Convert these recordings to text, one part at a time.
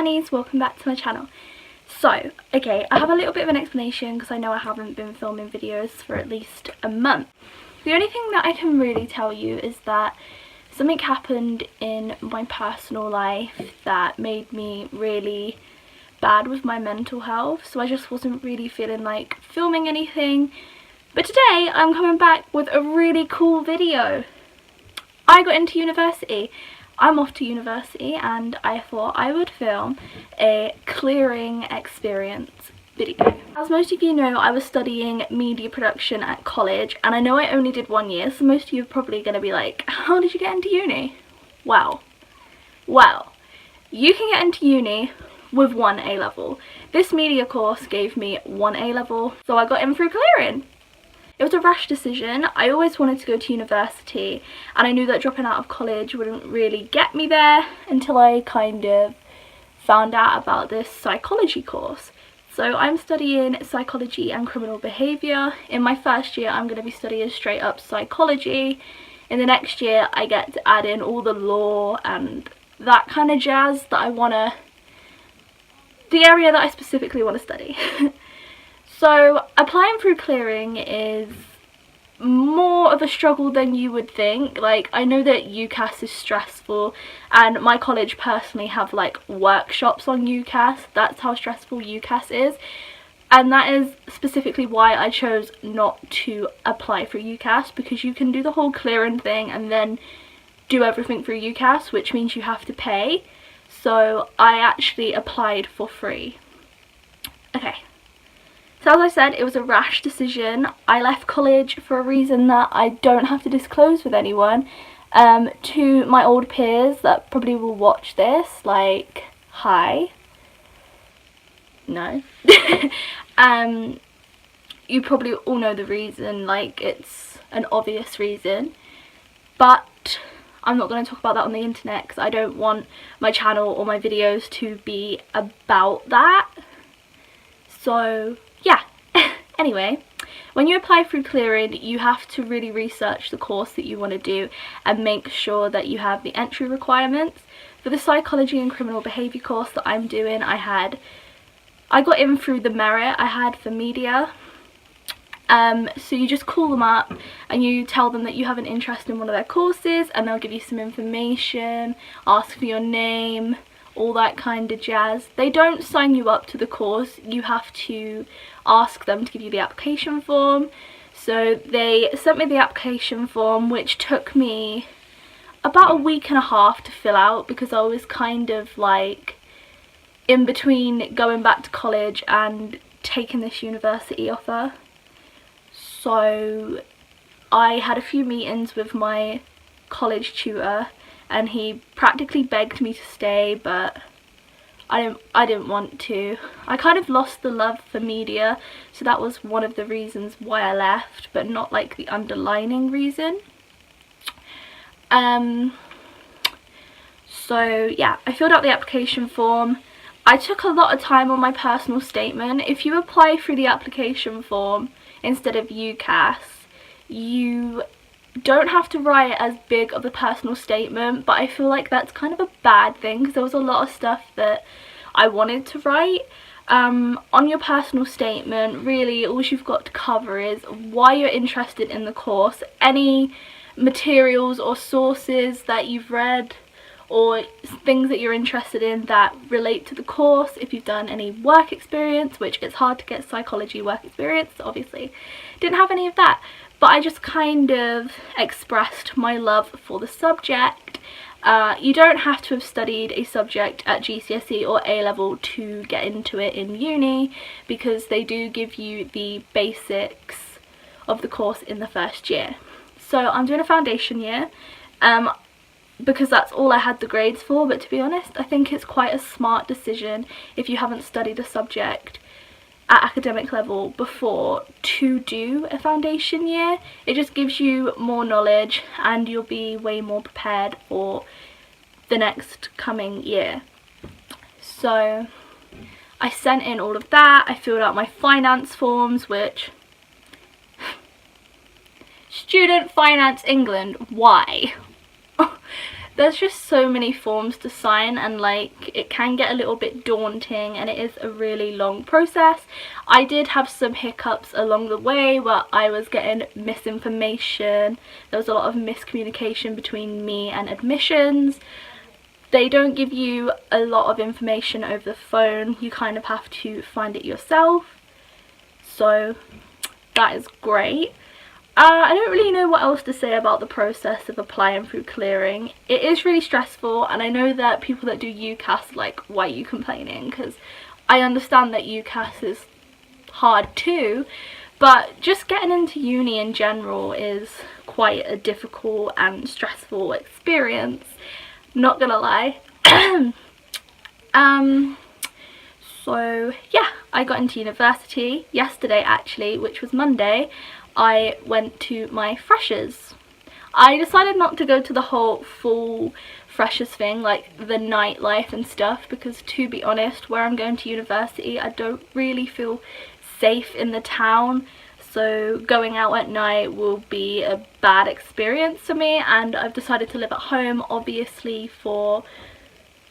honeys, welcome back to my channel. So, okay, I have a little bit of an explanation because I know I haven't been filming videos for at least a month. The only thing that I can really tell you is that something happened in my personal life that made me really bad with my mental health, so I just wasn't really feeling like filming anything. But today I'm coming back with a really cool video. I got into university. I'm off to university and I thought I would film a clearing experience video. As most of you know, I was studying media production at college, and I know I only did 1 year, so most of you are probably going to be like, how did you get into uni? Well, you can get into uni with 1 A-level. This media course gave me 1 A-level, so I got in through clearing. It was a rash decision. I always wanted to go to university, and I knew that dropping out of college wouldn't really get me there until I kind of found out about this psychology course. So I'm studying psychology and criminal behaviour. In my first year I'm going to be studying straight up psychology. In the next year I get to add in all the law and that kind of jazz that the area that I specifically want to study. So applying through clearing is more of a struggle than you would think. Like, I know that UCAS is stressful, and my college personally have like workshops on UCAS. That's how stressful UCAS is, and that is specifically why I chose not to apply for UCAS, because you can do the whole clearing thing and then do everything through UCAS, which means you have to pay. So I actually applied for free. Okay. So as I said, it was a rash decision. I left college for a reason that I don't have to disclose with anyone. To my old peers that probably will watch this, like, hi. No. You probably all know the reason, like, it's an obvious reason. But I'm not going to talk about that on the internet because I don't want my channel or my videos to be about that. So yeah. Anyway, when you apply through clearing, you have to really research the course that you want to do and make sure that you have the entry requirements. For the psychology and criminal behaviour course that I'm doing, I got in through the merit I had for media. So you just call them up and you tell them that you have an interest in one of their courses, and they'll give you some information, ask for your name, all that kind of jazz. They don't sign you up to the course. You have to ask them to give you the application form. So they sent me the application form, which took me about a week and a half to fill out because I was kind of like in between going back to college and taking this university offer. So I had a few meetings with my college tutor and he practically begged me to stay, but I didn't want to. I kind of lost the love for media, so that was one of the reasons why I left, but not like the underlining reason. So yeah, I filled out the application form. I took a lot of time on my personal statement. If you apply through the application form instead of UCAS, you don't have to write as big of a personal statement, but I feel like that's kind of a bad thing because there was a lot of stuff that I wanted to write. On your personal statement, really all you've got to cover is why you're interested in the course, any materials or sources that you've read or things that you're interested in that relate to the course, if you've done any work experience, which it's hard to get psychology work experience, obviously didn't have any of that. But I just kind of expressed my love for the subject. You don't have to have studied a subject at GCSE or A-level to get into it in uni, because they do give you the basics of the course in the first year. So I'm doing a foundation year because that's all I had the grades for, but to be honest, I think it's quite a smart decision if you haven't studied a subject at academic level before to do a foundation year. It just gives you more knowledge and you'll be way more prepared for the next coming year. So I sent in all of that. I filled out my finance forms, which Student Finance England, why? there's just so many forms to sign, and like it can get a little bit daunting, and it is a really long process. I did have some hiccups along the way where I was getting misinformation. There was a lot of miscommunication between me and admissions. They don't give you a lot of information over the phone, you kind of have to find it yourself, so that is great. I don't really know what else to say about the process of applying through clearing. It is really stressful, and I know that people that do UCAS are like, why are you complaining? Because I understand that UCAS is hard too, but just getting into uni in general is quite a difficult and stressful experience, not gonna lie. So yeah, I got into university yesterday actually, which was Monday. I went to my freshers. I decided not to go to the whole full freshers thing, like the nightlife and stuff, because to be honest, where I'm going to university, I don't really feel safe in the town. So going out at night will be a bad experience for me, and I've decided to live at home, obviously for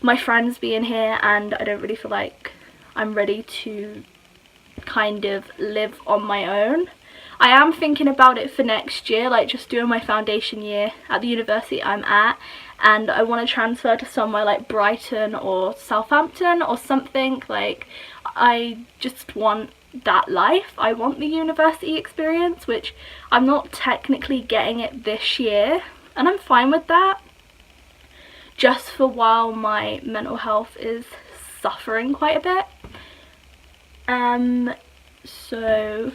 my friends being here, and I don't really feel like I'm ready to kind of live on my own. I am thinking about it for next year, like just doing my foundation year at the university I'm at, and I want to transfer to somewhere like Brighton or Southampton or something. Like, I just want that life. I want the university experience, which I'm not technically getting it this year, and I'm fine with that, just for while my mental health is suffering quite a bit. So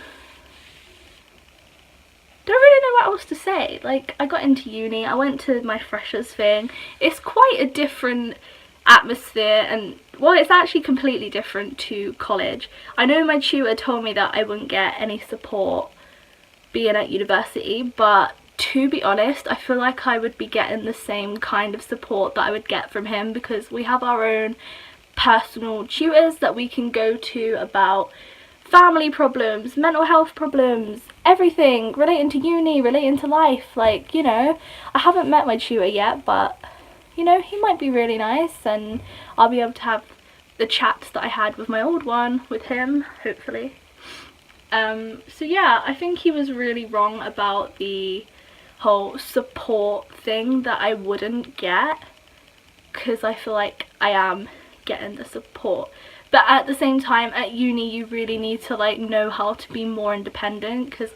don't really know what else to say. Like, I got into uni, I went to my freshers thing. It's quite a different atmosphere, and well, it's actually completely different to college. I know my tutor told me that I wouldn't get any support being at university, but to be honest, I feel like I would be getting the same kind of support that I would get from him, because we have our own personal tutors that we can go to about family problems, mental health problems, everything relating to uni, relating to life. Like, you know, I haven't met my tutor yet, but you know, he might be really nice, and I'll be able to have the chats that I had with my old one with him, hopefully. So yeah, I think he was really wrong about the whole support thing that I wouldn't get, because I feel like I am getting the support. But at the same time, at uni you really need to like know how to be more independent, because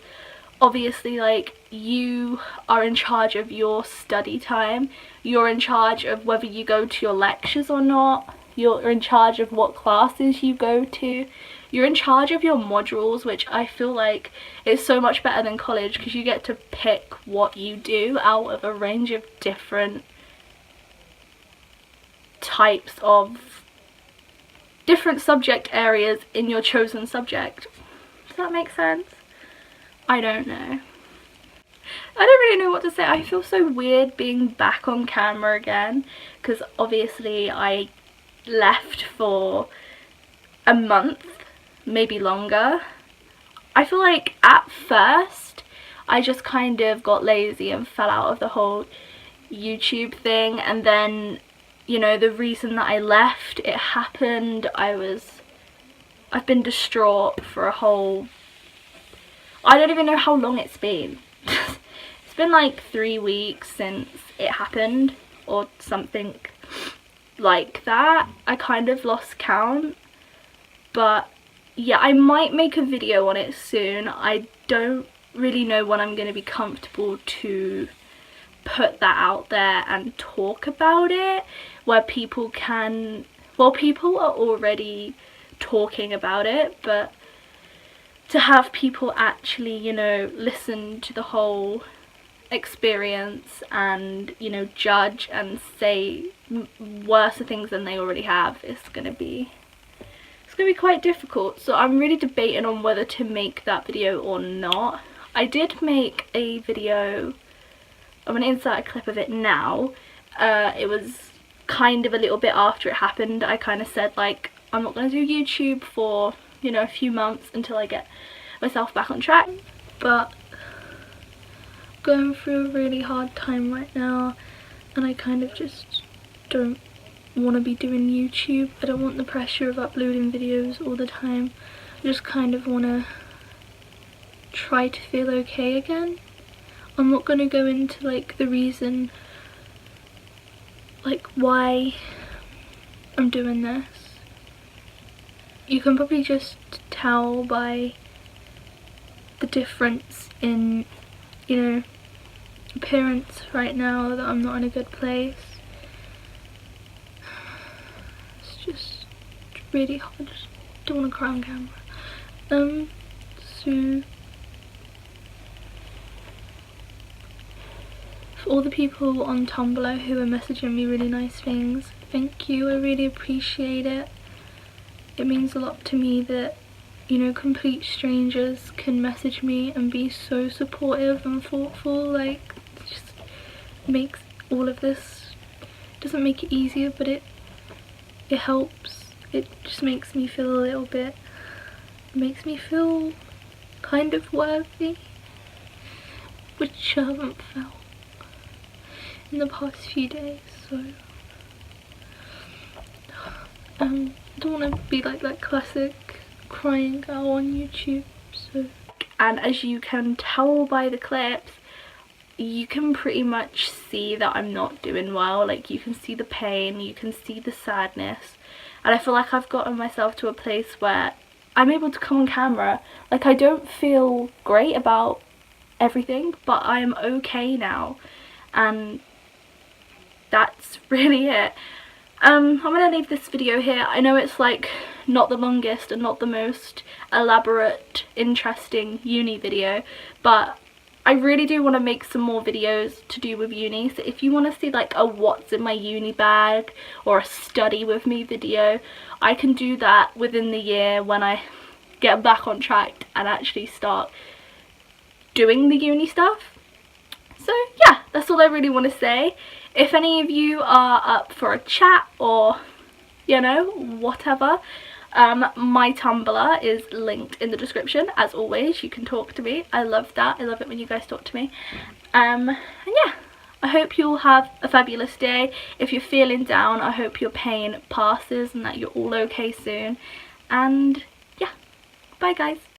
obviously like you are in charge of your study time, you're in charge of whether you go to your lectures or not, you're in charge of what classes you go to, you're in charge of your modules, which I feel like is so much better than college, because you get to pick what you do out of a range of different types of different subject areas in your chosen subject. Does that make sense? I don't know. I don't really know what to say. I feel so weird being back on camera again, because obviously I left for a month, maybe longer. I feel like at first I just kind of got lazy and fell out of the whole YouTube thing, and then, you know, the reason that I left, it happened, I've been distraught for a whole, I don't even know how long it's been. It's been like 3 weeks since it happened, or something like that. I kind of lost count, but yeah, I might make a video on it soon. I don't really know when I'm going to be comfortable to put that out there and talk about it, where people can, well, people are already talking about it, but to have people actually, you know, listen to the whole experience and, you know, judge and say worse things than they already have, is gonna be quite difficult. So I'm really debating on whether to make that video or not. I did make a video, I'm going to insert a clip of it now. It was kind of a little bit after it happened. I kind of said like, I'm not going to do YouTube for, you know, a few months until I get myself back on track. But going through a really hard time right now. and I kind of just don't want to be doing YouTube. I don't want the pressure of uploading videos all the time. I just kind of want to try to feel okay again. I'm not going to go into like the reason like why I'm doing this. You can probably just tell by the difference in, you know, appearance right now that I'm not in a good place. It's just really hard. I just don't want to cry on camera. So for all the people on Tumblr who are messaging me really nice things, thank you, I really appreciate it. It means a lot to me that, you know, complete strangers can message me and be so supportive and thoughtful. Like, it just makes all of this, doesn't make it easier, but it helps. It just makes me feel a little bit, it makes me feel kind of worthy, which I haven't felt in the past few days. So I don't want to be like that classic crying girl on YouTube. So, and as you can tell by the clips, you can pretty much see that I'm not doing well. Like, you can see the pain, you can see the sadness, and I feel like I've gotten myself to a place where I'm able to come on camera. Like, I don't feel great about everything, but I'm okay now, and that's really it. I'm gonna leave this video here. I know it's like not the longest and not the most elaborate, interesting uni video, but I really do want to make some more videos to do with uni. So if you want to see like a what's in my uni bag or a study with me video, I can do that within the year when I get back on track and actually start doing the uni stuff. So yeah, that's all I really want to say. If any of you are up for a chat or, you know, whatever, my Tumblr is linked in the description. As always, you can talk to me. I love that. I love it when you guys talk to me. And yeah, I hope you'll have a fabulous day. If you're feeling down, I hope your pain passes and that you're all okay soon. And yeah, bye guys.